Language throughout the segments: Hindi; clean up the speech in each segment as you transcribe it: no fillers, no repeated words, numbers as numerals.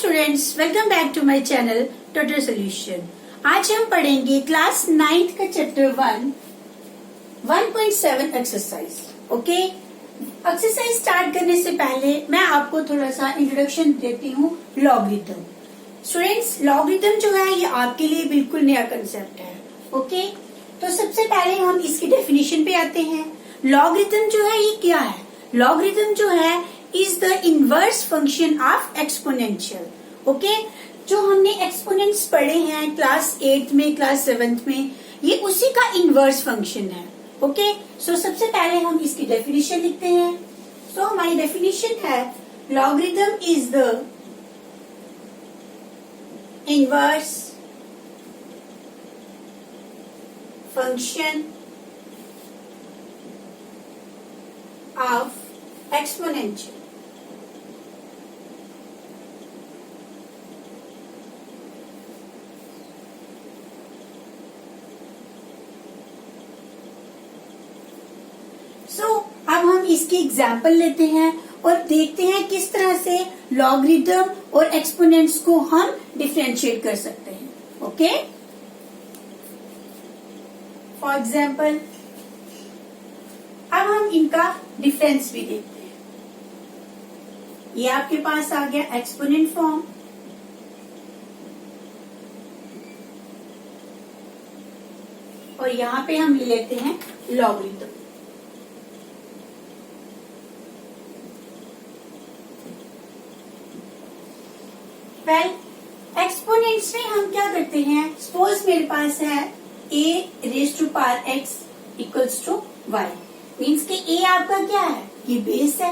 Students, welcome back to my channel total solution. आज हम पढ़ेंगे क्लास 9th का chapter 1.7 exercise. Okay, exercise start करने से पहले मैं आपको थोड़ा सा इंट्रोडक्शन देती हूँ लॉगरिथम। स्टूडेंट्स, लॉगरिथम जो है ये आपके लिए बिल्कुल नया कंसेप्ट है। ओके, तो सबसे पहले हम इसकी डेफिनेशन पे आते हैं। लॉगरिथम जो है ये क्या है? लॉगरिथम जो है is the inverse function of exponential. Okay, जो हमने एक्सपोनेंट्स पढ़े हैं क्लास 8th में, क्लास 7th में, ये उसी का इनवर्स फंक्शन है। ओके, सो सबसे पहले हम इसकी डेफिनेशन लिखते हैं। सो हमारी डेफिनेशन है logarithm is the inverse function of exponential. अब हम इसकी एग्जाम्पल लेते हैं और देखते हैं किस तरह से लॉगरिथम और एक्सपोनेंट्स को हम डिफरेंशिएट कर सकते हैं। ओके, फॉर एग्जाम्पल अब हम इनका डिफरेंस भी देखते हैं। ये आपके पास आ गया एक्सपोनेंट फॉर्म, और यहाँ पे हम ले लेते हैं लॉगरिथम। एक्सपोनेंट्स में हम क्या करते हैं? सपोज मेरे पास है a raise to power x equals to y, means कि a आपका क्या है? ये बेस है,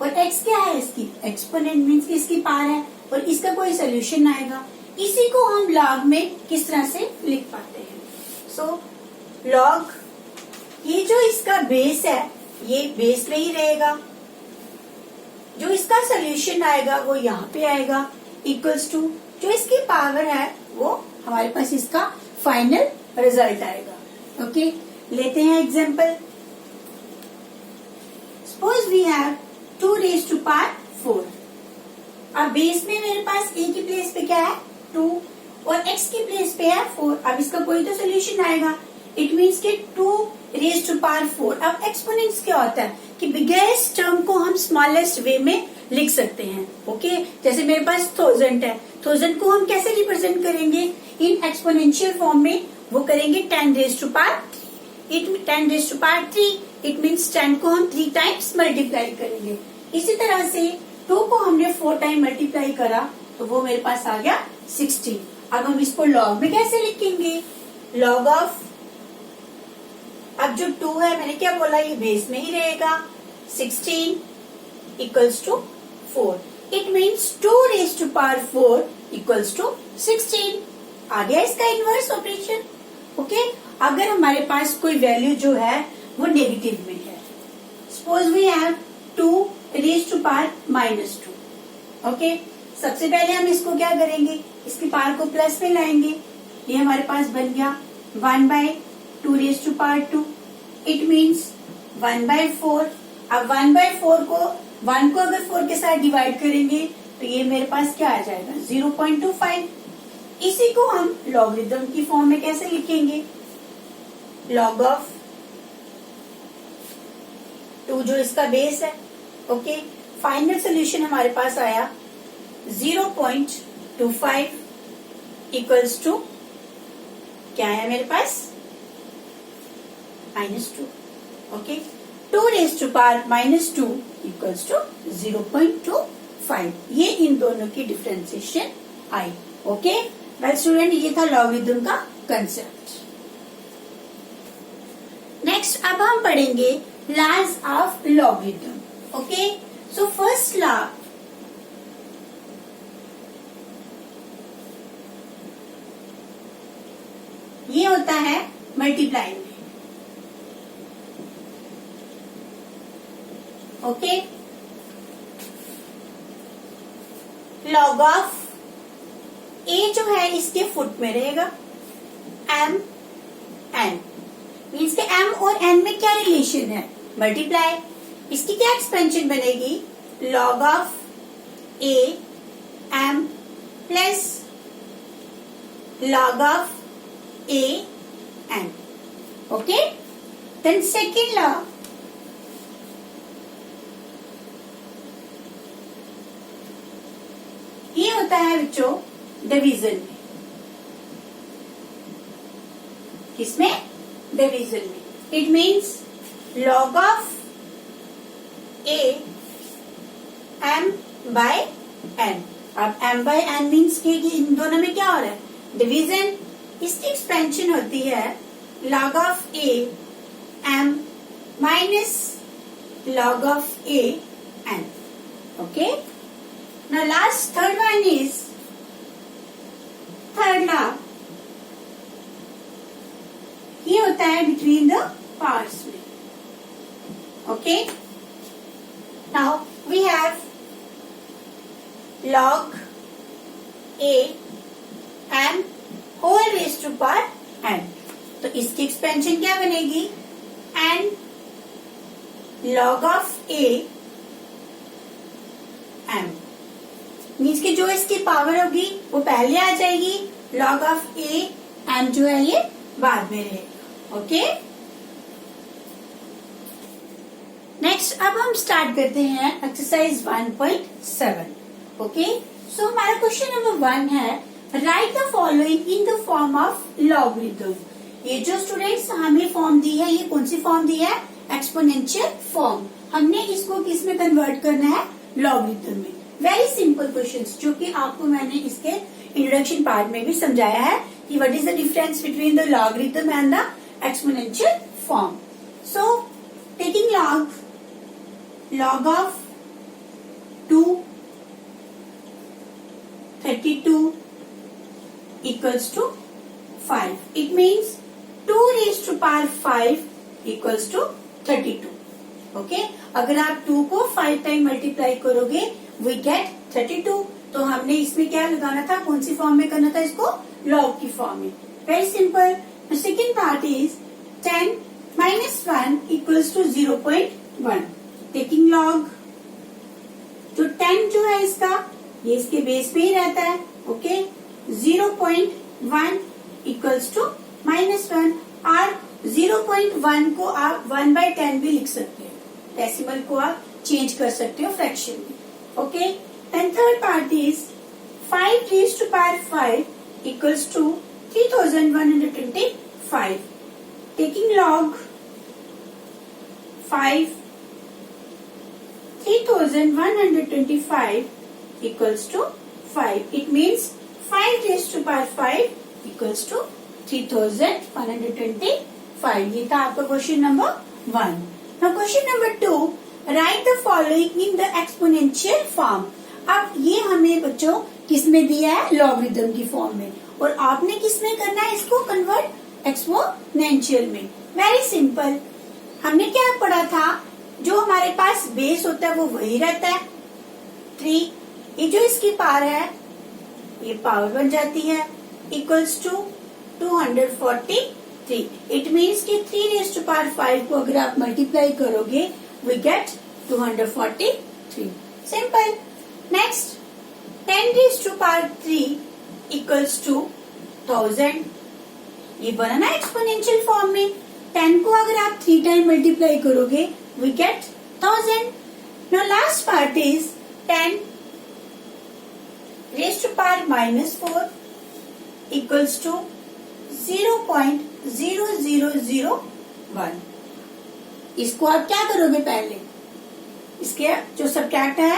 और x क्या है? इसकी एक्सपोनेंट, मीन्स कि इसकी पावर है, और इसका कोई सोल्यूशन आएगा। इसी को हम लॉग में किस तरह से लिख पाते हैं? सो लॉग, ये जो इसका बेस है ये बेस में ही रहेगा, जो इसका सोल्यूशन आएगा वो यहाँ पे आएगा, इक्वल्स टू जो इसकी पावर है वो हमारे पास इसका फाइनल रिजल्ट आएगा। ओके, लेते हैं example. Suppose we have 2 raise to power 4। अब बेस में मेरे पास a की प्लेस पे क्या है? 2, और x की प्लेस पे है 4। अब इसका कोई तो सोल्यूशन आएगा। इट मीन्स कि 2 रेज टू पावर 4। अब एक्सपोनेंट्स क्या होता है कि बिगेस्ट टर्म को हम स्मॉलेस्ट वे में लिख सकते हैं। ओके, जैसे मेरे पास 1000 है, 1000 को हम कैसे रिप्रेजेंट करेंगे? इन एक्सपोनेंशियल फॉर्म में वो करेंगे 10 raise to power 3। It means 10 को हम 3 टाइम्स मल्टीप्लाई करेंगे। इसी तरह से 2 को हमने 4 टाइम मल्टीप्लाई करा तो वो मेरे पास आ गया 16। अब हम इसको लॉग में कैसे लिखेंगे? लॉग ऑफ, अब जो 2 है मैंने क्या बोला, ये बेस में ही रहेगा, 16 equals to 4। It means 2 raise to power 4 equals to 16। आ गया इसका इनवर्स ऑपरेशन। ओके, अगर हमारे पास कोई वैल्यू जो है वो नेगेटिव में है, suppose we have 2 raise to power -2। Okay, सबसे पहले हम इसको क्या करेंगे? इसकी पावर को प्लस में लाएंगे। ये हमारे पास बन गया 1/2 raise to power 2। It means 1/4। अब 1/4 को 1 को अगर 4 के साथ डिवाइड करेंगे तो ये मेरे पास क्या आ जाएगा? 0.25। इसी को हम लॉगरिथम की फॉर्म में कैसे लिखेंगे? लॉग ऑफ 2 जो इसका बेस है। ओके, फाइनल सोल्यूशन हमारे पास आया 0.25 इक्वल्स टू क्या है मेरे पास? -2। Okay, 2 raise to power -2 equals to 0.25। ये इन दोनों की डिफरेंशिएशन आई। ओके, वेल स्टूडेंट, ये था लॉगरिथम का कंसेप्ट। नेक्स्ट अब हम पढ़ेंगे laws of logarithm. Okay, so first law, ये होता है मल्टीप्लाई में। ओके, लॉग ऑफ a जो है इसके फुट में रहेगा, m n, मीन्स के m और n में क्या रिलेशन है? मल्टीप्लाई। इसकी क्या एक्सपेंशन बनेगी? Log of a m plus log of a n. Okay? Then second law, ये होता है बच्चों डिवीजन में. किसमें? डिवीजन में. It means log of a m by n. अब m by n मीन्स के इन दोनों में क्या हो रहा है? डिवीजन. इसकी एक्सपेंशन होती है log of a m minus log of a n. Okay? Now last third one is third law. ये होता है between the parts में. Okay? Now we have log a m whole raised to power n. तो इसकी एक्सपेंशन क्या बनेगी? n log of a m. Means कि जो इसकी पावर होगी वो पहले आ जाएगी, log of a m जो है ये बाद में रहेगा. ओके? नेक्स्ट अब हम स्टार्ट करते हैं एक्सरसाइज 1.7. ओके? सो हमारा क्वेश्चन नंबर 1 है right the following in the form of logarithm. ये जो स्टूडेंट्स हमें फॉर्म दी है, ये कौन सी फॉर्म दी है? Exponential form. हमने इसको किस में कन्वर्ट करना है? लॉगरिथम में. वेरी सिंपल क्वेश्चंस जो कि आपको मैंने इसके इंट्रोडक्शन पार्ट में भी समझाया है कि what is the difference between the logarithm and the exponential form. So taking log of 2 32 equals to 5. It means 2 raised to power 5 equals to 32. Okay? अगर आप 2 को 5 टाइम मल्टीप्लाई करोगे we get 32. तो हमने इसमें क्या लगाना था? कौन सी फॉर्म में करना था इसको? लॉग की फॉर्म में. Very simple. The second part is 10 minus 1 equals to 0.1. Taking log जो 10 जो है इसका ये इसके बेस पे ही रहता है. ओके? 0.1 equals to -1. और 0.1 को आप 1/10 भी लिख सकते हो. डेसिमल को आप चेंज कर सकते हो फ्रैक्शन में. Okay? And third part is 5 raised to power 5 equals to 3125. Taking log 5 3125 equals to 5. It means 5 raised to power 5 equals to 3125. ये था आपका question number 1. Now question number 2, right the following in the exponential form. अब ये हमें बच्चों किस में दिया है? लॉगरिथम की फॉर्म में. और आपने किस में करना है इसको कन्वर्ट? एक्सपोनेंशियल में. Very simple. हमने क्या पढ़ा था? जो हमारे पास बेस होता है वो वही रहता है 3. ये जो इसकी पावर है ये पावर बन जाती है इक्वल्स टू 243. इट मीन्स कि 3 raised to power 5 को अगर आप मल्टीप्लाई करोगे we get 243. Simple. Next 10 raised to power 3 equals to 1000. ये बना ना एक्सपोनेंशियल फॉर्म में. 10 को अगर आप 3 टाइम मल्टीप्लाई करोगे we get 1000. Now last part is 10 raised to power -4 equals to 0.0001. इसको आप क्या करोगे? पहले इसके जो सब्ट्रैक्ट है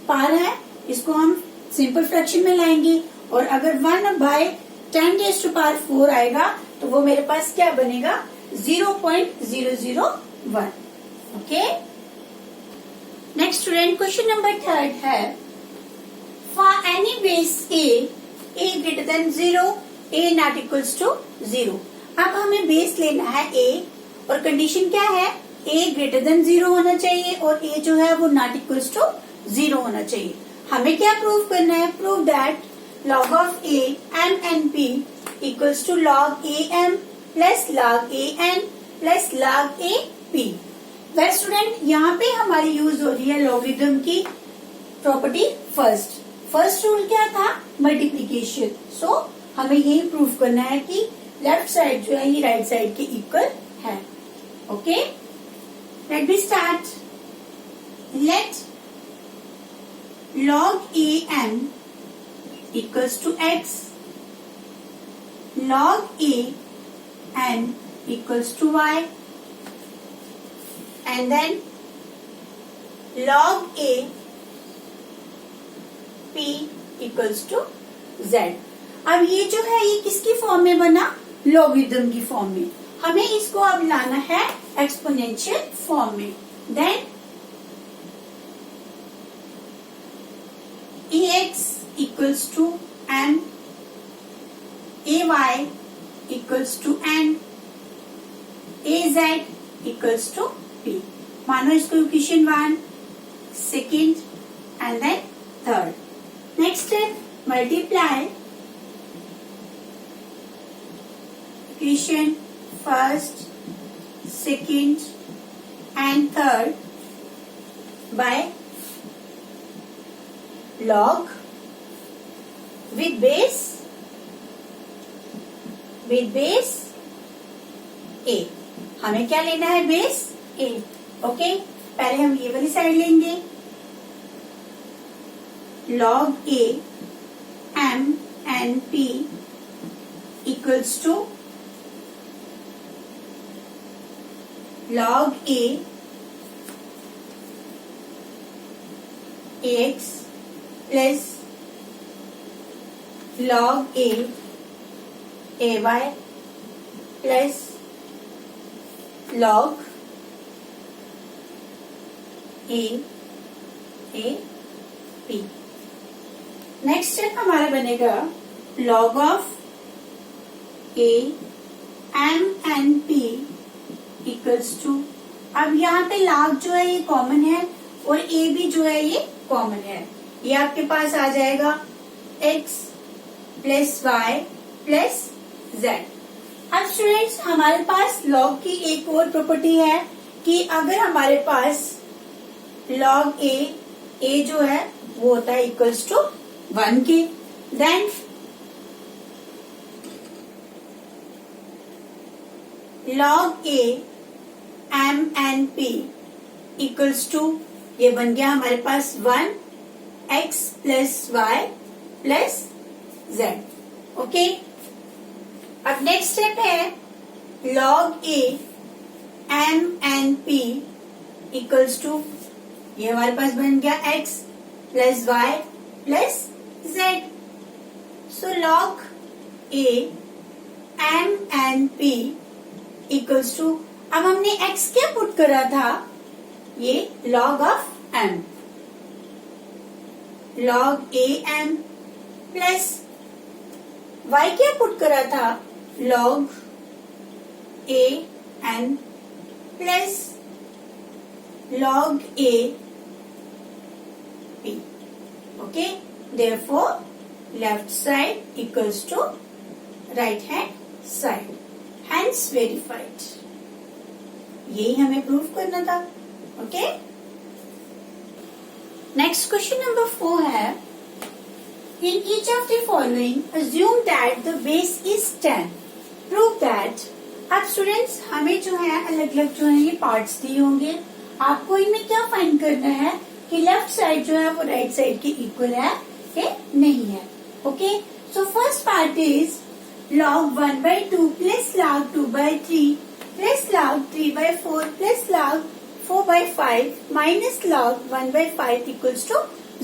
पावर है इसको हम सिंपल फ्रैक्शन में लाएंगे. और अगर 1/10 raised to power 4 आएगा तो वो मेरे पास क्या बनेगा? 0.001. Okay? Next student question number 3 है for any base a greater than 0, a not equals to 0. अब हमें बेस लेना है a और कंडीशन क्या है? a greater than 0 होना चाहिए और a जो है वो not equals to 0 होना चाहिए. हमें क्या प्रूव करना है? Prove that log of a m n p equals to log a m plus log a n plus log a p. Well student यहाँ पे हमारी यूज हो रही है लॉगरिथम की प्रॉपर्टी. फर्स्ट फर्स्ट रूल क्या था, मल्टीप्लीकेशन। सो हमें यही प्रूव करना है कि लेफ्ट साइड जो है ये राइट साइड के इक्वल है। Okay, let be start. Let log am equals to x, log an equals to y, and then log a p equals to z। अब ये जो है ये किसकी फॉर्म में बना, लॉगरिथम की फॉर्म में। हमें इसको अब लाना है एक्सपोनेंशियल फॉर्म में। Then ax equals to m, ay equals to n, az equals to p। मानो इसको equation 1, second and then third. Next step, multiply equation first, second and third by log with base a। हमें क्या लेना है, बेस a। ओके, पहले हम ये वाली साइड लेंगे, log a m n p equals to log a ax plus log a ay plus log a p। Next step हमारा बनेगा log of a m n p equals to, अब यहाँ पे log जो है ये कॉमन है और a भी जो है ये कॉमन है। ये आपके पास आ जाएगा x plus Y plus Z. अब स्टूडेंट्स हमारे पास log की एक और प्रॉपर्टी है कि अगर हमारे पास log a जो है वो होता है इक्वल्स टू 1 के, then log a m n p equals to, ये बन गया हमारे पास 1 x plus Y plus z. Okay, अब नेक्स्ट स्टेप है log a m n p equals to, ये हमारे पास बन गया x plus Y plus z. So log a m n p equals to, अब हमने x क्या पुट करा था, ये log of m, log a m plus y क्या पुट करा था, log a n plus log a p। Okay, therefore left side equals to right hand side, hence verified। यही हमें प्रूव करना था। ओके, नेक्स्ट क्वेश्चन नंबर 4 है, in each of the following assume that the base is 10, prove that. अब स्टूडेंट्स हमें जो है अलग अलग जो है ये पार्ट्स दिए होंगे, आपको इनमें क्या फाइंड करना है कि लेफ्ट साइड जो है वो राइट साइड के इक्वल है कि नहीं है। Okay, so first part is log 1/2 plus log 2/3 plus log 3/4 plus log 4/5 minus log 1/5 equals to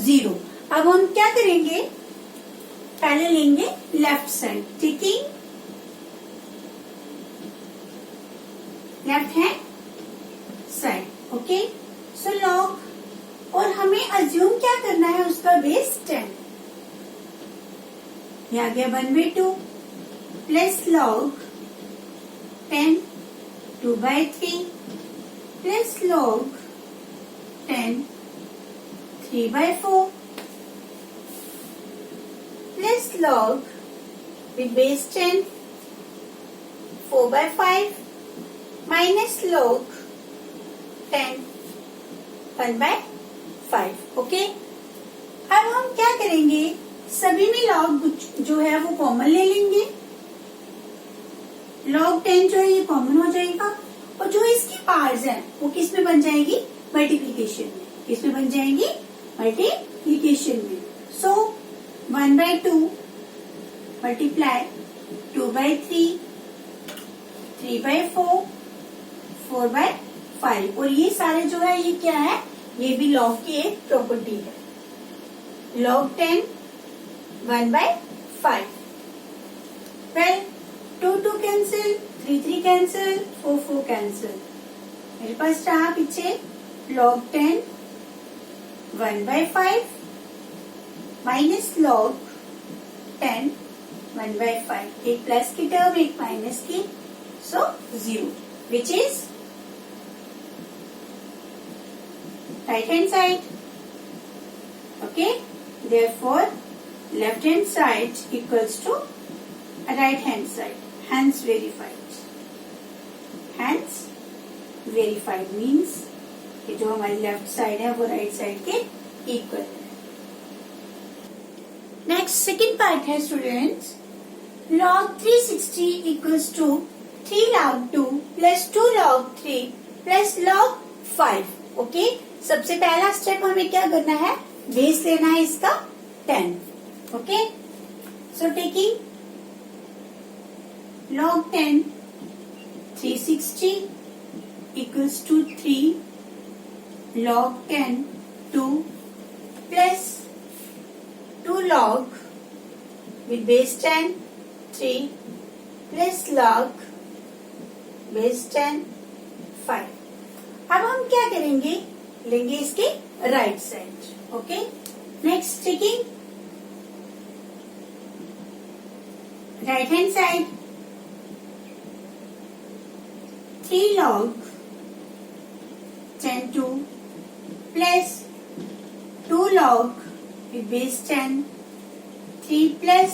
0। अब हम क्या करेंगे, पहले लेंगे लेफ्ट साइड, ठीक है, left hand side. Okay, so log, और हमें अज्यूम क्या करना है, उसका बेस 10, ये आ गया 1/2 plus log 10 2/3 plus log 10 3/4 plus log with base 10 4/5 minus log 10 1/5। Okay, अब हम क्या करेंगे, सभी में लॉग जो है वो कॉमन ले लेंगे। log 10 जो है ये कॉमन हो जाएगा और जो इसकी पार्ट्स हैं वो किस में बन जाएगी, मल्टीप्लीकेशन में। किस में बन जाएंगी, मल्टीप्लीकेशन में। सो 1/2 मल्टीप्लाई 2/3, 3/4, 4/5 और ये सारे जो है ये क्या है, ये भी log की एक प्रॉपर्टी है। log 10 1/5। Well 2 cancel, 3 cancel, 4 cancel. मेरे पास रहा पीछे log 10 1/5 माइनस log 10 1/5। एक प्लस की टर्म एक माइनस की, सो 0 which is right hand side. Okay, therefore left hand side equals to right hand side. Hence verified. Hence verified means कि जो हमारी लेफ्ट साइड है वो राइट साइड के इक्वल है। नेक्स्ट सेकेंड पार्ट है students, log 360 equals to 3 log 2 plus 2 log 3 plus log 5. Okay, सबसे पहला स्टेप हमें क्या करना है, बेस लेना है इसका 10. Okay, so taking log 10 360 equals to 3 log 10 2 plus 2 log with base 10 3 plus log base 10 5. अब हम क्या करेंगे, लेंगे इसके right side. Okay, next taking right hand side 3 log 10 2 plus 2 log with base 10 3 plus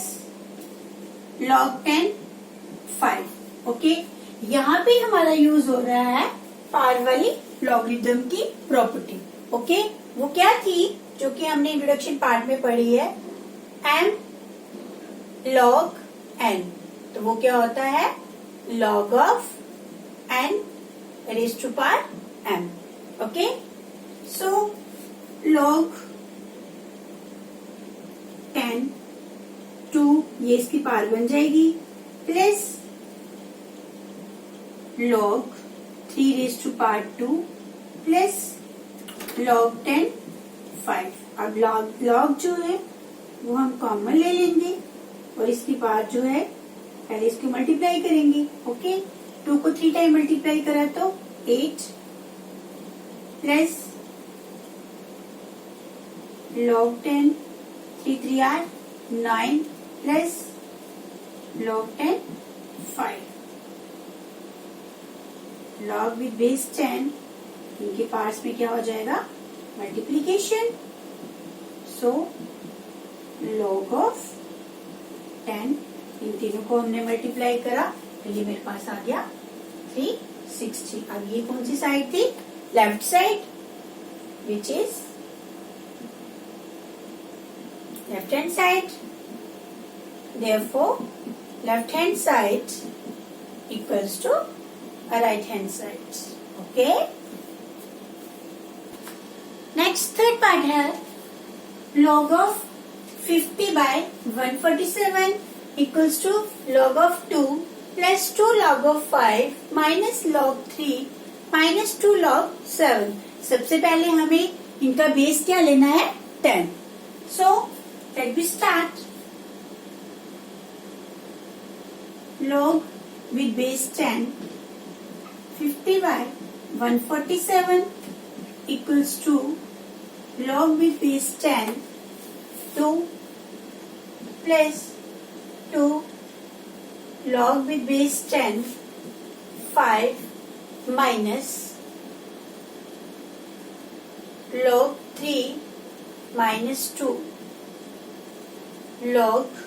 log 10 5. Okay, यहाँ पे हमारा यूज हो रहा है पार वाली लॉगरिथम की प्रॉपर्टी. ओके, वो क्या थी जो कि हमने इंट्रोडक्शन पार्ट में पढ़ी है, m log n. तो वो क्या होता है, log of n raised to power m. Okay, so log 10 2 ये इसकी पावर बन जाएगी plus log 3 raised to power 2 plus log 10 5. अब log जो है वो हम कॉमन ले लेंगे और इसकी पावर जो है पहले इसको मल्टीप्लाई करेंगे. ओके, 2 को 3 टाइम मल्टीप्लाई करा तो 8 plus log 10 3 3 are 9 plus log 10 5. log with base 10 इनके पार्ट्स में क्या हो जाएगा, मल्टीप्लीकेशन. सो log ऑफ 10 इन तीनों को हमने मल्टीप्लाई करा तो ये मेरे पास आ गया 360. अब ये कौन सी साइड थी, left side, which is left hand side. Therefore, left hand side equals to a right hand side. Okay. Next third part है log of 50 by 147 equals to log of 2 plus 2 log of 5 minus log 3 minus 2 log 7. सबसे पहले हमें इनका बेस क्या लेना है, 10. So let me start. log with base 10 50 by 147 equals to log with base 10 2 plus 2 log with base 10 5 minus log 3 minus 2 log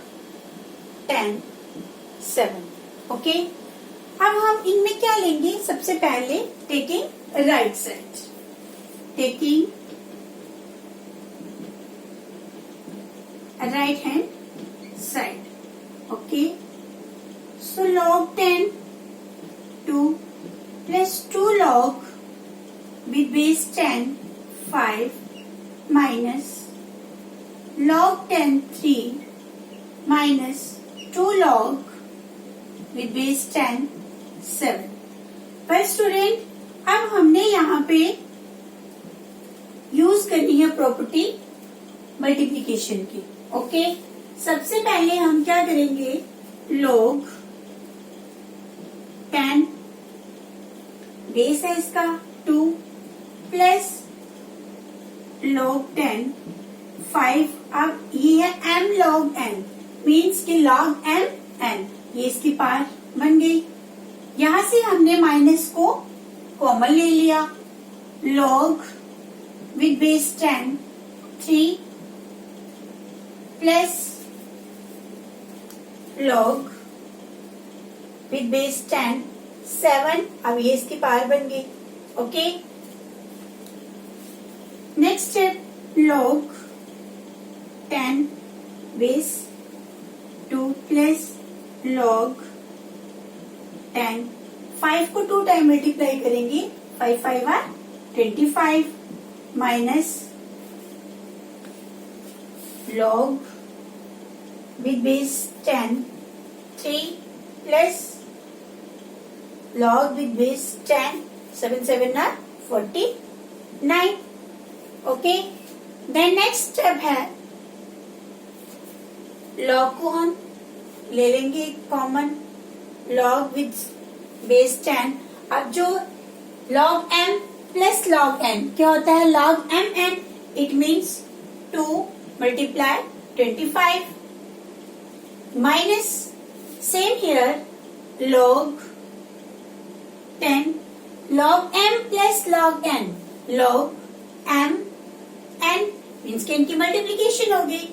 10 7. Okay, अब हम इनमें क्या लेंगे, सबसे पहले taking right side. Taking right hand side. Okay, so log 10 2 plus 2 log with base 10 5 minus log 10 3 minus 2 log with base 10 7. पर स्टूडेंट, अब हमने यहाँ पे यूज करनी है प्रॉपर्टी मल्टीप्लीकेशन की. ओके, सबसे पहले हम क्या करेंगे, log 10 बेस है इसका 2 प्लस log 10 5. अब ये है m log n, मीन्स कि log m n, ये इसकी पावर बन गई. यहां से हमने माइनस को कॉमन ले लिया. log with base 10 3 plus log with base 10 7. अब ये इसकी पावर बन गई. Okay, next step, log 10 base 2 plus log 10. 5 को 2 टाइम मल्टीप्लाई करेंगे, 5 5 are 25 minus log with base 10 3 plus log with base 10 7 7 are 49. Okay, then next step है, log को हम ले लेंगे कॉमन, log with base 10. अब जो log m plus log n क्या होता है, log m n, it means 2 multiply 25 minus same here log 10 log m plus log n, log m n means कि इनकी मल्टीप्लीकेशन हो गई.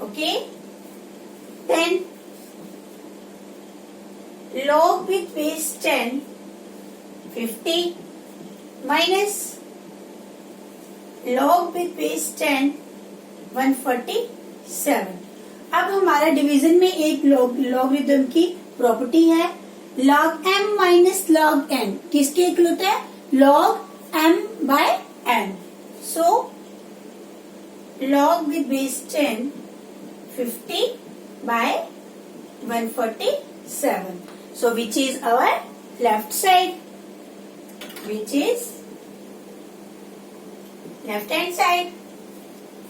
Okay, then log with base 10 50 minus log with base 10 147. अब हमारा डिवीजन में एक लॉगरिथम की प्रॉपर्टी है, log m minus log n किसके इक्वल होता है, log m by n. So log with base 10 50 by 147. So which is our left side? Which is left hand side.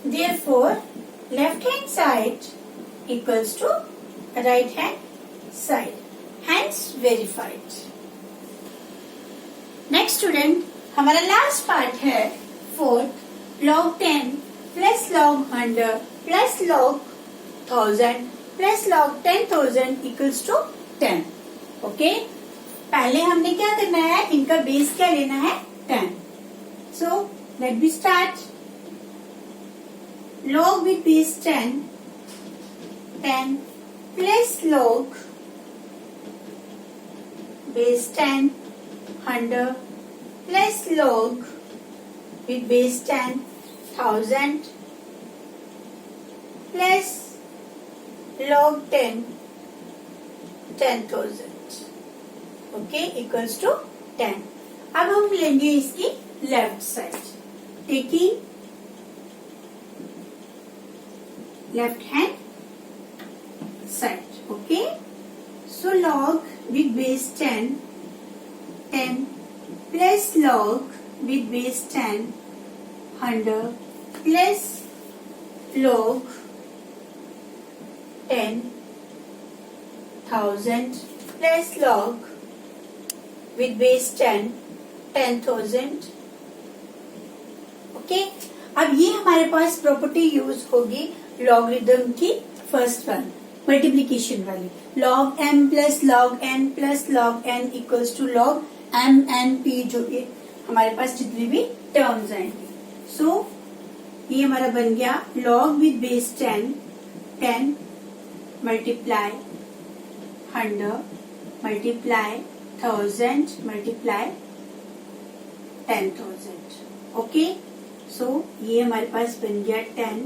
Therefore, left hand side equals to right hand side. Hence verified. Next student, हमारा last part है 4. log 10 plus log 100 plus log 1000 plus log 10,000 equals to 10. Okay, पहले हमने क्या करना है, इनका बेस क्या लेना है, 10. So let be start. log with base 10 plus log base 10 100 plus log with base 10 1000 plus log 10 10,000. Okay, equals to 10. अब हम लेंगे इसकी left side, taking left hand side. Okay, so log with base 10 plus log with base 10 100 plus log 10,000 plus log with base 10 10,000. Okay, अब ये हमारे पास प्रॉपर्टी यूज होगी लॉगरिथम की फर्स्ट वन, मल्टीप्लीकेशन वाली, log m plus log n plus log n equals to log m n p, जो कि हमारे पास जितनी भी टर्म्स आएंगे. सो ये हमारा बन गया log with base 10 multiply 100 multiply 1000 multiply 10,000. Okay, so ये हमारे पास बन गया 10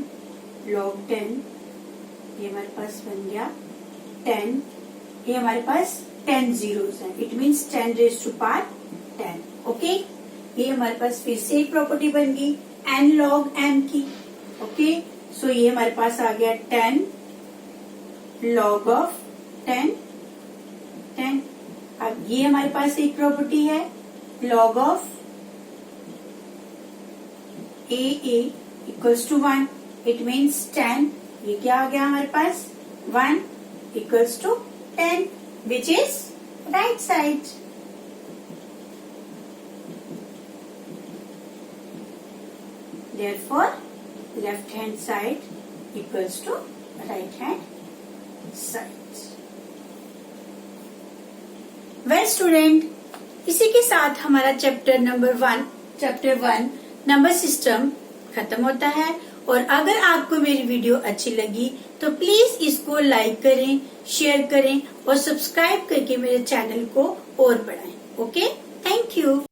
log 10 ये हमारे पास बन गया 10, ये हमारे पास 10 zeros है, it means 10 raised to power 10. Okay, ये हमारे पास फिर से एक प्रॉपर्टी बन गई n log m की. ओके, सो ये हमारे पास आ गया 10 log of 10. अब ये हमारे पास एक प्रॉपर्टी है log of a equals to 1, it means 10. ये क्या आ गया हमारे पास 1 equals to 10, which is right side. Therefore, left hand side equals to right hand side. Well student, इसी के साथ हमारा चैप्टर वन नंबर सिस्टम खत्म होता है. और अगर आपको मेरी वीडियो अच्छी लगी तो प्लीज इसको लाइक करें, शेयर करें और सब्सक्राइब करके मेरे चैनल को और बढ़ाएं. Okay, thank you.